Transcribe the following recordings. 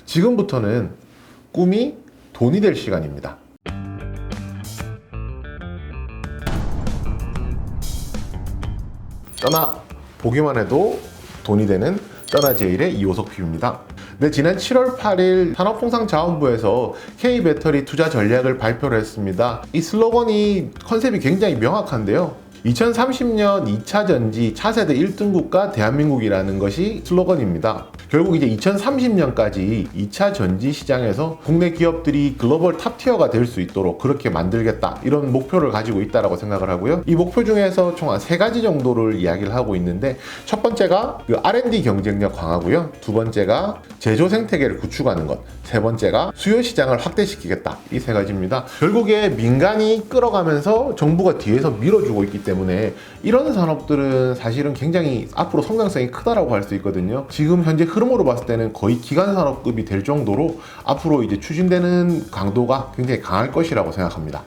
지금부터는 꿈이 돈이 될 시간입니다. 떠나 보기만 해도 돈이 되는 떠나제일의 이호석 PB입니다. 네, 지난 7월 8일 산업통상자원부에서 K배터리 투자 전략을 발표를 했습니다. 이 슬로건이 컨셉이 굉장히 명확한데요. 2030년 2차 전지 차세대 1등 국가 대한민국이라는 것이 슬로건입니다. 결국 이제 2030년까지 2차 전지 시장에서 국내 기업들이 글로벌 탑티어가 될 수 있도록 그렇게 만들겠다, 이런 목표를 가지고 있다고 생각을 하고요. 이 목표 중에서 총 한 3가지 정도를 이야기를 하고 있는데, 첫 번째가 R&D 경쟁력 강화고요. 두 번째가 제조 생태계를 구축하는 것, 세 번째가 수요 시장을 확대시키겠다. 이 3가지입니다. 결국에 민간이 끌어가면서 정부가 뒤에서 밀어주고 있기 때문에 이런 산업들은 사실은 굉장히 앞으로 성장성이 크다라고 할 수 있거든요. 지금 현재 흐름으로 봤을 때는 거의 기간 산업급이 될 정도로 앞으로 이제 추진되는 강도가 굉장히 강할 것이라고 생각합니다.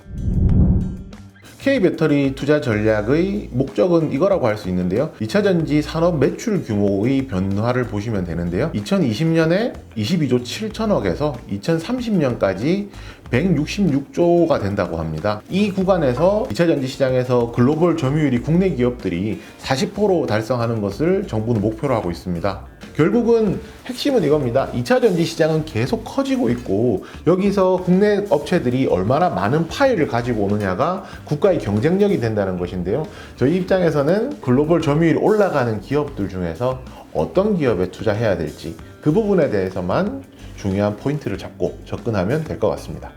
K배터리 투자 전략의 목적은 이거라고 할 수 있는데요. 2차전지 산업 매출 규모의 변화를 보시면 되는데요. 2020년에 22조 7천억에서 2030년까지 166조가 된다고 합니다. 이 구간에서 2차전지 시장에서 글로벌 점유율이 국내 기업들이 40% 달성하는 것을 정부는 목표로 하고 있습니다. 결국은 핵심은 이겁니다. 2차 전지 시장은 계속 커지고 있고, 여기서 국내 업체들이 얼마나 많은 파일을 가지고 오느냐가 국가의 경쟁력이 된다는 것인데요. 저희 입장에서는 글로벌 점유율이 올라가는 기업들 중에서 어떤 기업에 투자해야 될지 그 부분에 대해서만 중요한 포인트를 잡고 접근하면 될 것 같습니다.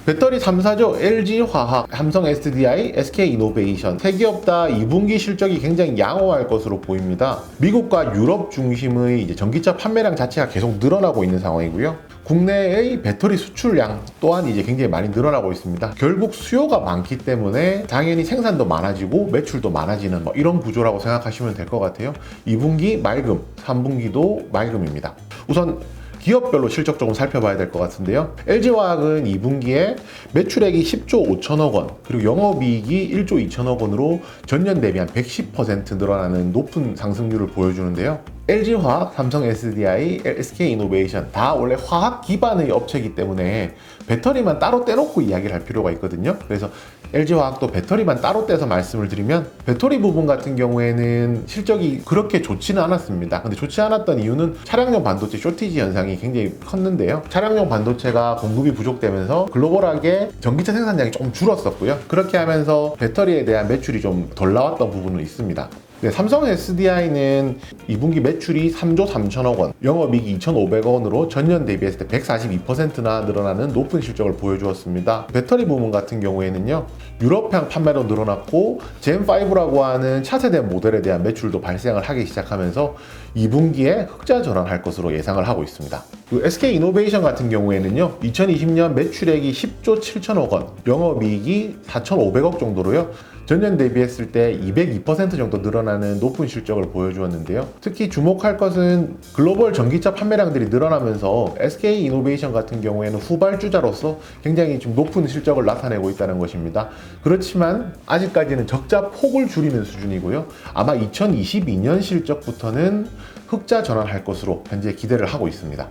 배터리 3사죠. LG화학, 삼성SDI, SK이노베이션 3기업 다 2분기 실적이 굉장히 양호할 것으로 보입니다. 미국과 유럽 중심의 이제 전기차 판매량 자체가 계속 늘어나고 있는 상황이고요. 국내의 배터리 수출량 또한 이제 굉장히 많이 늘어나고 있습니다. 결국 수요가 많기 때문에 당연히 생산도 많아지고 매출도 많아지는 이런 구조라고 생각하시면 될 것 같아요. 2분기 맑음, 3분기도 맑음입니다. 우선 기업별로 실적 조금 살펴봐야 될 것 같은데요. LG화학은 2분기에 매출액이 10조 5천억 원, 그리고 영업이익이 1조 2천억 원으로 전년 대비 한 110% 늘어나는 높은 상승률을 보여주는데요. LG화학, 삼성SDI, SK이노베이션 다 원래 화학 기반의 업체이기 때문에 배터리만 따로 떼놓고 이야기를 할 필요가 있거든요. 그래서 LG화학도 배터리만 따로 떼서 말씀을 드리면, 배터리 부분 같은 경우에는 실적이 그렇게 좋지는 않았습니다. 근데 좋지 않았던 이유는 차량용 반도체 쇼티지 현상이 굉장히 컸는데요. 차량용 반도체가 공급이 부족되면서 글로벌하게 전기차 생산량이 좀 줄었었고요. 그렇게 하면서 배터리에 대한 매출이 좀 덜 나왔던 부분은 있습니다. 네, 삼성 SDI는 2분기 매출이 3조 3천억 원, 영업이익이 2,500억 원으로 전년 대비했을 때 142%나 늘어나는 높은 실적을 보여주었습니다. 배터리 부문 같은 경우에는요, 유럽향 판매도 늘어났고 젠5라고 하는 차세대 모델에 대한 매출도 발생을 하기 시작하면서 2분기에 흑자 전환할 것으로 예상을 하고 있습니다. SK이노베이션 같은 경우에는요, 2020년 매출액이 10조 7천억 원, 영업이익이 4,500억 정도로요, 전년 대비했을 때 202% 정도 늘어나는 높은 실적을 보여주었는데요. 특히 주목할 것은 글로벌 전기차 판매량들이 늘어나면서 SK이노베이션 같은 경우에는 후발주자로서 굉장히 좀 높은 실적을 나타내고 있다는 것입니다. 그렇지만 아직까지는 적자 폭을 줄이는 수준이고요. 아마 2022년 실적부터는 흑자 전환할 것으로 현재 기대를 하고 있습니다.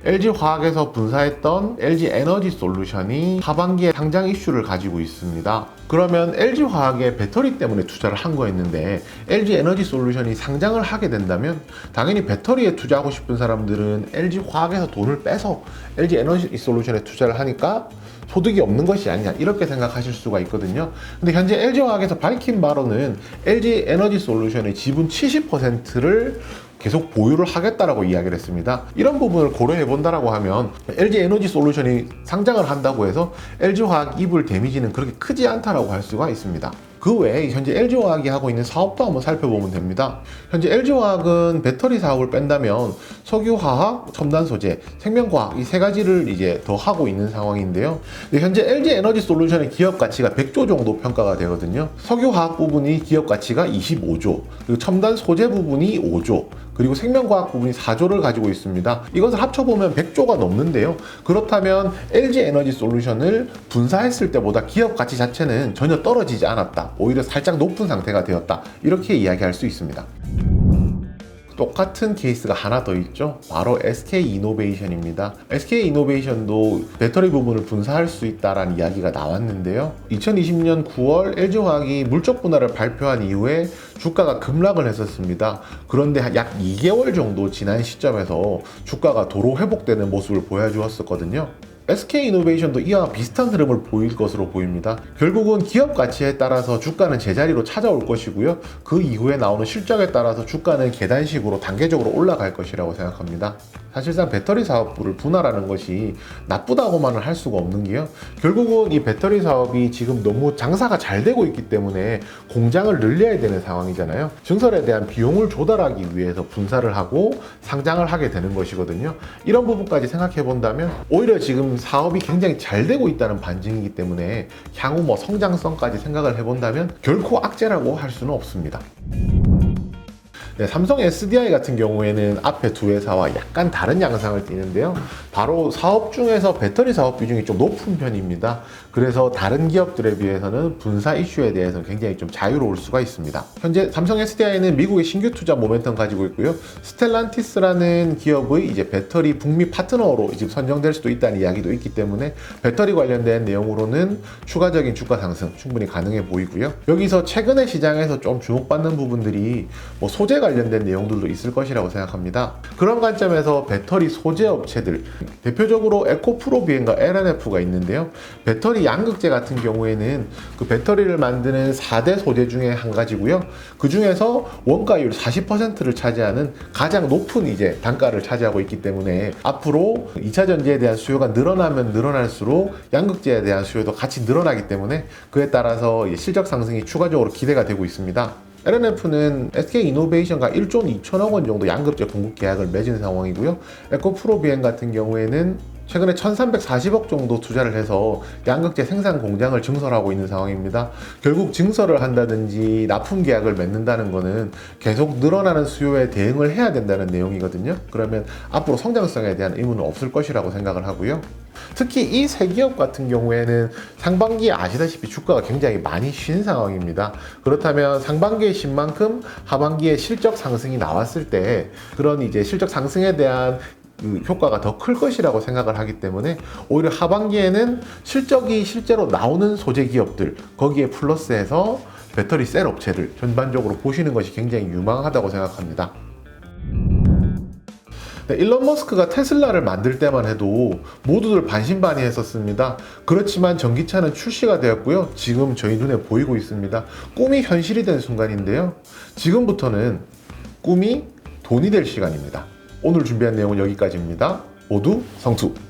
LG화학에서 분사했던 LG에너지솔루션이 하반기에 상장 이슈를 가지고 있습니다. 그러면 LG화학의 배터리 때문에 투자를 한 거였는데, LG에너지솔루션이 상장을 하게 된다면 당연히 배터리에 투자하고 싶은 사람들은 LG화학에서 돈을 빼서 LG에너지솔루션에 투자를 하니까 소득이 없는 것이 아니냐, 이렇게 생각하실 수가 있거든요. 근데 현재 LG화학에서 밝힌 바로는 LG에너지솔루션의 지분 70%를 계속 보유를 하겠다라고 이야기를 했습니다. 이런 부분을 고려해 본다라고 하면 LG에너지솔루션이 상장을 한다고 해서 LG화학 이불 데미지는 그렇게 크지 않다라고 할 수가 있습니다. 그 외에 현재 LG화학이 하고 있는 사업도 한번 살펴보면 됩니다. 현재 LG화학은 배터리 사업을 뺀다면 석유화학, 첨단소재, 생명과학 이 3가지를 이제 더 하고 있는 상황인데요. 현재 LG에너지솔루션의 기업 가치가 100조 정도 평가가 되거든요. 석유화학 부분이 기업 가치가 25조, 그리고 첨단소재 부분이 5조, 그리고 생명과학 부분이 4조를 가지고 있습니다. 이것을 합쳐보면 100조가 넘는데요. 그렇다면 LG에너지솔루션을 분사했을 때보다 기업 가치 자체는 전혀 떨어지지 않았다, 오히려 살짝 높은 상태가 되었다, 이렇게 이야기할 수 있습니다. 똑같은 케이스가 하나 더 있죠. 바로 SK이노베이션입니다. SK이노베이션도 배터리 부분을 분사할 수 있다라는 이야기가 나왔는데요. 2020년 9월 LG화학이 물적 분할을 발표한 이후에 주가가 급락을 했었습니다. 그런데 약 2개월 정도 지난 시점에서 주가가 도로 회복되는 모습을 보여주었었거든요. SK이노베이션도 이와 비슷한 흐름을 보일 것으로 보입니다. 결국은 기업 가치에 따라서 주가는 제자리로 찾아올 것이고요. 그 이후에 나오는 실적에 따라서 주가는 계단식으로 단계적으로 올라갈 것이라고 생각합니다. 사실상 배터리 사업부를 분할하는 것이 나쁘다고만은 할 수가 없는 게요. 결국은 이 배터리 사업이 지금 너무 장사가 잘 되고 있기 때문에 공장을 늘려야 되는 상황이잖아요. 증설에 대한 비용을 조달하기 위해서 분사를 하고 상장을 하게 되는 것이거든요. 이런 부분까지 생각해 본다면 오히려 지금 사업이 굉장히 잘 되고 있다는 반증이기 때문에 향후 뭐 성장성까지 생각을 해본다면 결코 악재라고 할 수는 없습니다. 네, 삼성 SDI 같은 경우에는 앞에 두 회사와 약간 다른 양상을 띠는데요. 바로 사업 중에서 배터리 사업 비중이 좀 높은 편입니다. 그래서 다른 기업들에 비해서는 분사 이슈에 대해서 굉장히 좀 자유로울 수가 있습니다. 현재 삼성 SDI는 미국의 신규 투자 모멘텀 가지고 있고요. 스텔란티스라는 기업의 이제 배터리 북미 파트너로 이제 선정될 수도 있다는 이야기도 있기 때문에 배터리 관련된 내용으로는 추가적인 주가 상승 충분히 가능해 보이고요. 여기서 최근에 시장에서 좀 주목받는 부분들이 뭐 소재 관련된 내용들도 있을 것이라고 생각합니다. 그런 관점에서 배터리 소재 업체들, 대표적으로 에코프로비엔과 LNF가 있는데요. 배터리 양극재 같은 경우에는 그 배터리를 만드는 4대 소재 중에 한 가지고요. 그 중에서 원가율 40%를 차지하는 가장 높은 이제 단가를 차지하고 있기 때문에 앞으로 2차 전지에 대한 수요가 늘어나면 늘어날수록 양극재에 대한 수요도 같이 늘어나기 때문에 그에 따라서 실적 상승이 추가적으로 기대가 되고 있습니다. LNF는 SK이노베이션과 1조 2천억 원 정도 양극재 공급 계약을 맺은 상황이고요. 에코프로비엔 같은 경우에는 최근에 1340억 정도 투자를 해서 양극재 생산 공장을 증설하고 있는 상황입니다. 결국 증설을 한다든지 납품 계약을 맺는다는 것은 계속 늘어나는 수요에 대응을 해야 된다는 내용이거든요. 그러면 앞으로 성장성에 대한 의문은 없을 것이라고 생각을 하고요. 특히 이 세 기업 같은 경우에는 상반기에 아시다시피 주가가 굉장히 많이 쉰 상황입니다. 그렇다면 상반기에 쉰 만큼 하반기에 실적 상승이 나왔을 때 그런 이제 실적 상승에 대한 그 효과가 더 클 것이라고 생각을 하기 때문에 오히려 하반기에는 실적이 실제로 나오는 소재 기업들 거기에 플러스해서 배터리 셀 업체들 전반적으로 보시는 것이 굉장히 유망하다고 생각합니다. 네, 일론 머스크가 테슬라를 만들 때만 해도 모두들 반신반의했었습니다. 그렇지만 전기차는 출시가 되었고요. 지금 저희 눈에 보이고 있습니다. 꿈이 현실이 된 순간인데요. 지금부터는 꿈이 돈이 될 시간입니다. 오늘 준비한 내용은 여기까지입니다. 모두 성투!